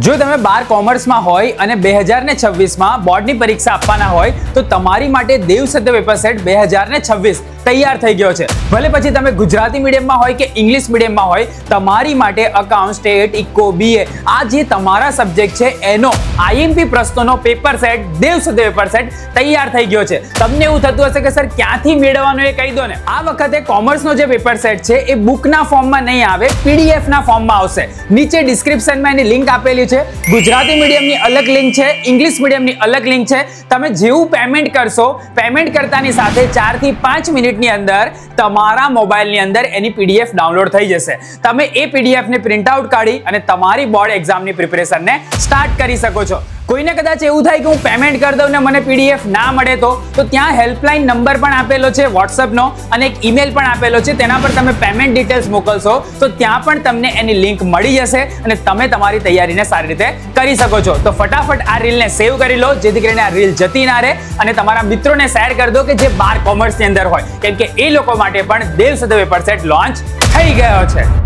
જો તમે 12 કોમર્સમાં હોય અને 2026માં બોર્ડની પરીક્ષા આપવાના હોય તો તમારી માટે દેવ સત્ય પેપર સેટ 2026 તૈયાર થઈ ગયો છે. ભલે પછી તમે ગુજરાતી મીડિયમમાં હોય કે ઇંગ્લિશ મીડિયમમાં હોય, તમારી માટે અકાઉન્ટ, સ્ટેટ, ઇકો, બીએ આ જે તમારા સબ્જેક્ટ છે એનો આઈએમપી પ્રશ્નોનો પેપર સેટ દેવ સત્ય પેપર સેટ તૈયાર થઈ ગયો છે. તમને એવું થતું હશે કે સર ક્યાંથી મેળવવાનું એ કહી દો ને. આ વખતે કોમર્સનો જે પેપર સેટ છે એ બુકના ફોર્મમાં નહીં આવે, પીડીએફના ફોર્મમાં આવશે. નીચે ડિસ્ક્રિપ્શનમાં એની લિંક આપેલી છે. ગુજરાતી મીડિયમની અલગ લિંક છે, ઇંગ્લિશ મીડિયમની અલગ લિંક છે. તમે જેવું પેમેન્ટ કરશો, પેમેન્ટ કરતાની સાથે 4 થી 5 મિનિટની અંદર તમારા મોબાઈલની અંદર એની પીડીએફ ડાઉનલોડ થઈ જશે. તમે એ પીડીએફને પ્રિન્ટ આઉટ કાઢી અને તમારી બોર્ડ એક્ઝામની પ્રિપેરેશનને સ્ટાર્ટ કરી શકો છો. કોઈને કદાચ એવું થાય કે હું પેમેન્ટ કરી દઉં ને મને પીડીએફ ના મળે તો ત્યાં હેલ્પલાઇન નંબર પણ આપેલો છે વોટ્સએપનો અને એક ઈમેલ પણ આપેલો છે. તેના પર તમે પેમેન્ટ ડિટેલ્સ મોકલશો તો ત્યાં પણ તમને એની લિંક મળી જશે અને તમે તમારી તૈયારીને સારી રીતે કરી શકો છો. તો ફટાફટ આ રીલને સેવ કરી લો જેથી કરીને આ રીલ જતી ના રહે અને તમારા મિત્રોને શેર કરી દો કે જે 12 કોમર્સની અંદર હોય, કેમ કે એ લોકો માટે પણ દેવ સત્ય પેપર સેટ લોન્ચ થઈ ગયો છે.